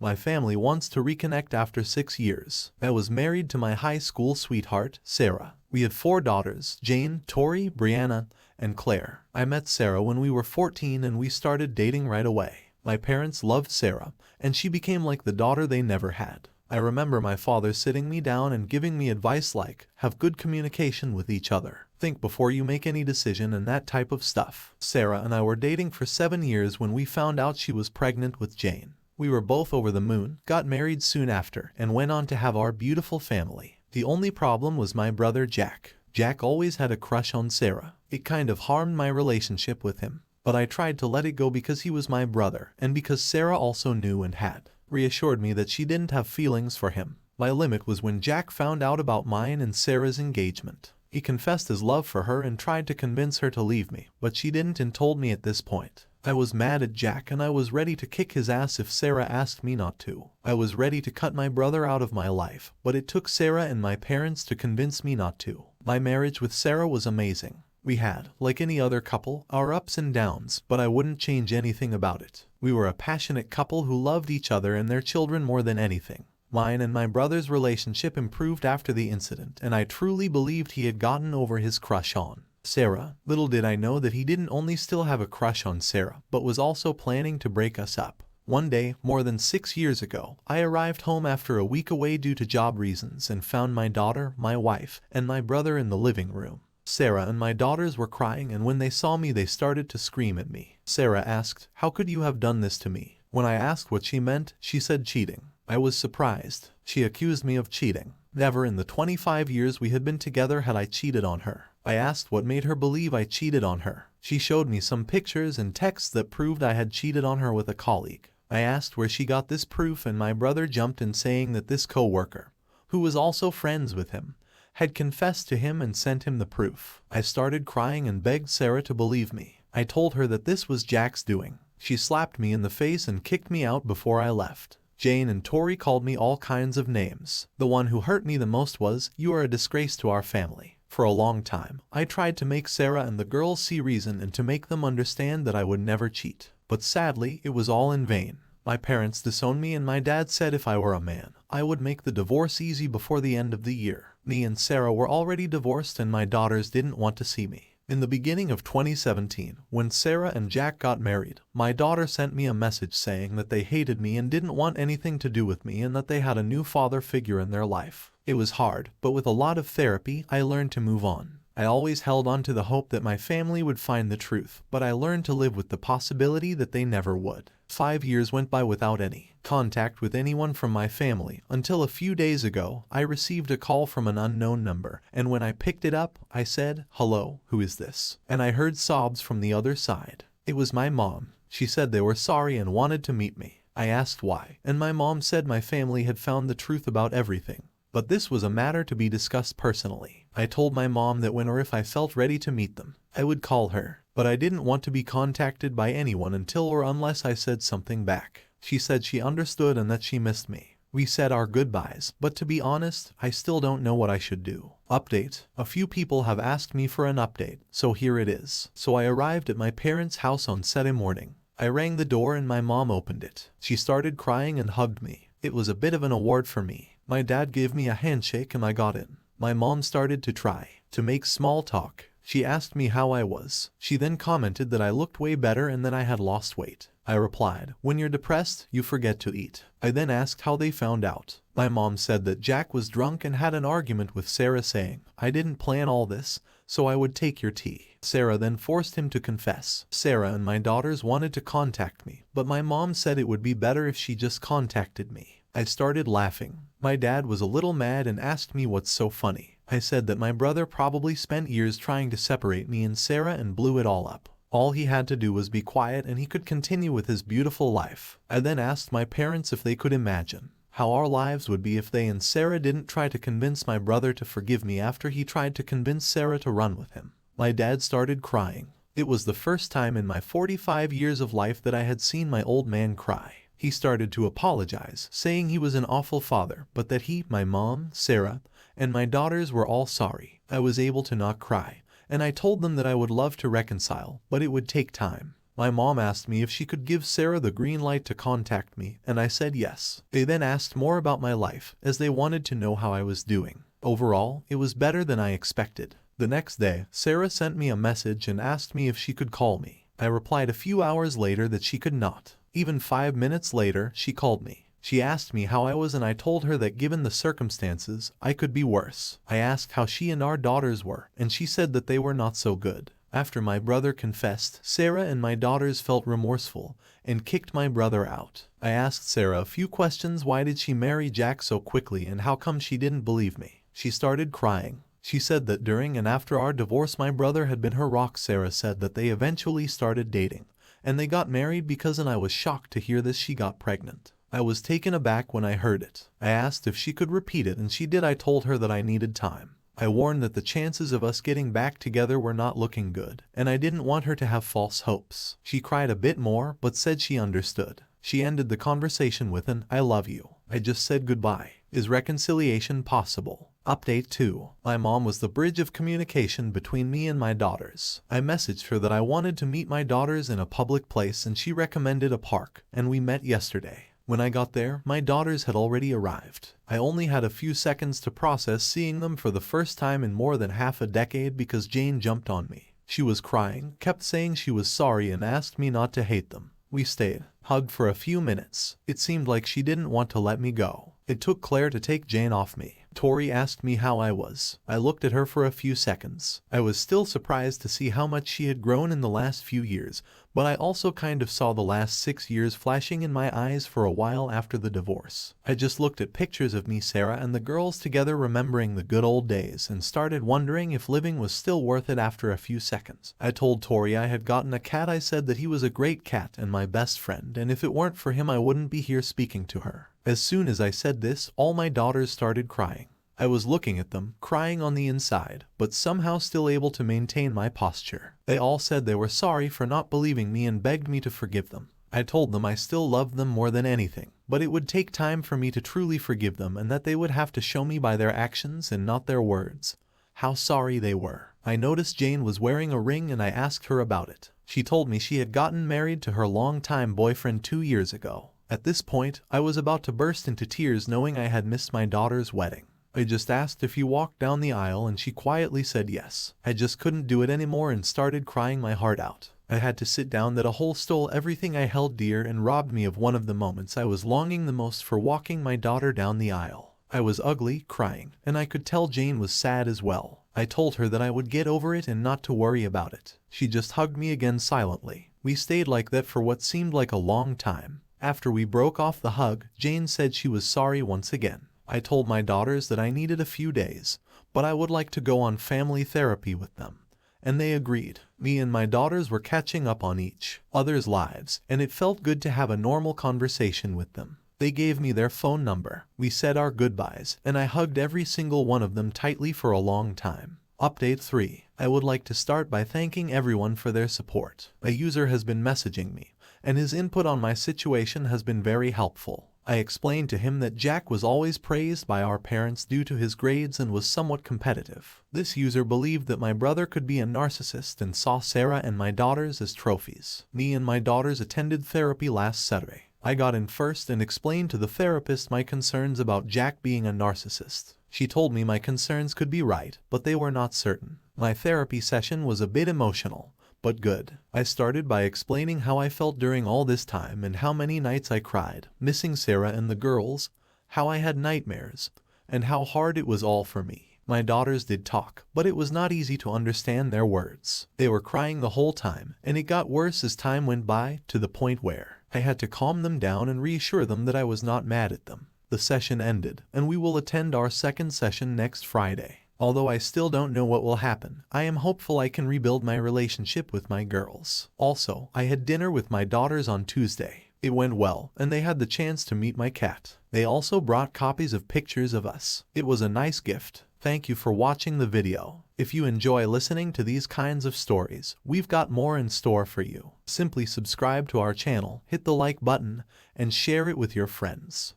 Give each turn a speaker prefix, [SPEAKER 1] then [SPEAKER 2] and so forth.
[SPEAKER 1] My family wants to reconnect after 6 years. I was married to my high school sweetheart, Sarah. We had 4 daughters, Jane, Tori, Brianna, and Claire. I met Sarah when we were 14 and we started dating right away. My parents loved Sarah, and she became like the daughter they never had. I remember my father sitting me down and giving me advice like, have good communication with each other. Think before you make any decision and that type of stuff. Sarah and I were dating for 7 years when we found out she was pregnant with Jane. We were both over the moon, got married soon after, and went on to have our beautiful family. The only problem was my brother Jack. Jack always had a crush on Sarah. It kind of harmed my relationship with him, but I tried to let it go because he was my brother and because Sarah also knew and had reassured me that she didn't have feelings for him. My limit was when Jack found out about mine and Sarah's engagement. He confessed his love for her and tried to convince her to leave me, but she didn't and told me at this point. I was mad at Jack and I was ready to kick his ass if Sarah asked me not to. I was ready to cut my brother out of my life, but it took Sarah and my parents to convince me not to. My marriage with Sarah was amazing. We had, like any other couple, our ups and downs, but I wouldn't change anything about it. We were a passionate couple who loved each other and their children more than anything. Mine and my brother's relationship improved after the incident, and I truly believed he had gotten over his crush on Sarah. Little did I know that he didn't only still have a crush on Sarah, but was also planning to break us up. One day, more than 6 years ago, I arrived home after a week away due to job reasons and found my daughter, my wife, and my brother in the living room. Sarah and my daughters were crying, and when they saw me they started to scream at me. Sarah asked, "How could you have done this to me?" When I asked what she meant, she said cheating. I was surprised. She accused me of cheating. Never in the 25 years we had been together had I cheated on her. I asked what made her believe I cheated on her. She showed me some pictures and texts that proved I had cheated on her with a colleague. I asked where she got this proof and my brother jumped in saying that this co-worker, who was also friends with him, had confessed to him and sent him the proof. I started crying and begged Sarah to believe me. I told her that this was Jack's doing. She slapped me in the face and kicked me out before I left. Jane and Tori called me all kinds of names. The one who hurt me the most was, "You are a disgrace to our family." For a long time, I tried to make Sarah and the girls see reason and to make them understand that I would never cheat. But sadly, it was all in vain. My parents disowned me and my dad said if I were a man, I would make the divorce easy before the end of the year. Me and Sarah were already divorced and my daughters didn't want to see me. In the beginning of 2017, when Sarah and Jack got married, my daughter sent me a message saying that they hated me and didn't want anything to do with me and that they had a new father figure in their life. It was hard, but with a lot of therapy, I learned to move on. I always held on to the hope that my family would find the truth, but I learned to live with the possibility that they never would. 5 years went by without any contact with anyone from my family, until a few days ago, I received a call from an unknown number, and when I picked it up, I said, "Hello, who is this?" And I heard sobs from the other side. It was my mom. She said they were sorry and wanted to meet me. I asked why, and my mom said my family had found the truth about everything. But this was a matter to be discussed personally. I told my mom that when or if I felt ready to meet them, I would call her. But I didn't want to be contacted by anyone until or unless I said something back. She said she understood and that she missed me. We said our goodbyes, but to be honest, I still don't know what I should do. Update. A few people have asked me for an update, so here it is. So I arrived at my parents' house on Saturday morning. I rang the door and my mom opened it. She started crying and hugged me. It was a bit of an award for me. My dad gave me a handshake and I got in. My mom started to try to make small talk. She asked me how I was. She then commented that I looked way better and that I had lost weight. I replied, "When you're depressed, you forget to eat." I then asked how they found out. My mom said that Jack was drunk and had an argument with Sarah saying, "I didn't plan all this, so I would take your tea." Sarah then forced him to confess. Sarah and my daughters wanted to contact me, but my mom said it would be better if she just contacted me. I started laughing. My dad was a little mad and asked me what's so funny. I said that my brother probably spent years trying to separate me and Sarah and blew it all up. All he had to do was be quiet and he could continue with his beautiful life. I then asked my parents if they could imagine how our lives would be if they and Sarah didn't try to convince my brother to forgive me after he tried to convince Sarah to run with him. My dad started crying. It was the first time in my 45 years of life that I had seen my old man cry. He started to apologize, saying he was an awful father, but that he, my mom, Sarah, and my daughters were all sorry. I was able to not cry, and I told them that I would love to reconcile, but it would take time. My mom asked me if she could give Sarah the green light to contact me, and I said yes. They then asked more about my life, as they wanted to know how I was doing. Overall, it was better than I expected. The next day, Sarah sent me a message and asked me if she could call me. I replied a few hours later that she could not. Even 5 minutes later, she called me. She asked me how I was, and I told her that given the circumstances, I could be worse. I asked how she and our daughters were, and she said that they were not so good. After my brother confessed, Sarah and my daughters felt remorseful and kicked my brother out. I asked Sarah a few questions. Why did she marry Jack so quickly, and how come she didn't believe me? She started crying. She said that during and after our divorce my brother had been her rock. Sarah said that they eventually started dating, and they got married because, and I was shocked to hear this, she got pregnant. I was taken aback when I heard it. I asked if she could repeat it, and she did. I told her that I needed time. I warned that the chances of us getting back together were not looking good, and I didn't want her to have false hopes. She cried a bit more, but said she understood. She ended the conversation with an "I love you. I just said goodbye. Is reconciliation possible?" Update 2. My mom was the bridge of communication between me and my daughters. I messaged her that I wanted to meet my daughters in a public place, and she recommended a park, and we met yesterday. When I got there, my daughters had already arrived. I only had a few seconds to process seeing them for the first time in more than half a decade because Jane jumped on me. She was crying, kept saying she was sorry, and asked me not to hate them. We stayed, hugged for a few minutes. It seemed like she didn't want to let me go. It took Claire to take Jane off me. Tori asked me how I was. I looked at her for a few seconds. I was still surprised to see how much she had grown in the last few years, but I also kind of saw the last 6 years flashing in my eyes for a while after the divorce. I just looked at pictures of me, Sarah, and the girls together, remembering the good old days, and started wondering if living was still worth it after a few seconds. I told Tori I had gotten a cat. I said that he was a great cat and my best friend, and if it weren't for him I wouldn't be here speaking to her. As soon as I said this, all my daughters started crying. I was looking at them, crying on the inside, but somehow still able to maintain my posture. They all said they were sorry for not believing me and begged me to forgive them. I told them I still loved them more than anything, but it would take time for me to truly forgive them, and that they would have to show me by their actions and not their words how sorry they were. I noticed Jane was wearing a ring, and I asked her about it. She told me she had gotten married to her longtime boyfriend 2 years ago. At this point, I was about to burst into tears knowing I had missed my daughter's wedding. I just asked if he walked down the aisle, and she quietly said yes. I just couldn't do it anymore and started crying my heart out. I had to sit down. That a hole stole everything I held dear and robbed me of one of the moments I was longing the most for, walking my daughter down the aisle. I was ugly, crying, and I could tell Jane was sad as well. I told her that I would get over it and not to worry about it. She just hugged me again silently. We stayed like that for what seemed like a long time. After we broke off the hug, Jane said she was sorry once again. I told my daughters that I needed a few days, but I would like to go on family therapy with them, and they agreed. Me and my daughters were catching up on each other's lives, and it felt good to have a normal conversation with them. They gave me their phone number. We said our goodbyes, and I hugged every single one of them tightly for a long time. Update 3. I would like to start by thanking everyone for their support. A user has been messaging me, and his input on my situation has been very helpful. I explained to him that Jack was always praised by our parents due to his grades and was somewhat competitive. This user believed that my brother could be a narcissist and saw Sarah and my daughters as trophies. Me and my daughters attended therapy last Saturday. I got in first and explained to the therapist my concerns about Jack being a narcissist. She told me my concerns could be right, but they were not certain. My therapy session was a bit emotional, but good. I started by explaining how I felt during all this time and how many nights I cried, missing Sarah and the girls, how I had nightmares, and how hard it was all for me. My daughters did talk, but it was not easy to understand their words. They were crying the whole time, and it got worse as time went by, to the point where I had to calm them down and reassure them that I was not mad at them. The session ended, and we will attend our second session next Friday. Although I still don't know what will happen, I am hopeful I can rebuild my relationship with my girls. Also, I had dinner with my daughters on Tuesday. It went well, and they had the chance to meet my cat. They also brought copies of pictures of us. It was a nice gift. Thank you for watching the video. If you enjoy listening to these kinds of stories, we've got more in store for you. Simply subscribe to our channel, hit the like button, and share it with your friends.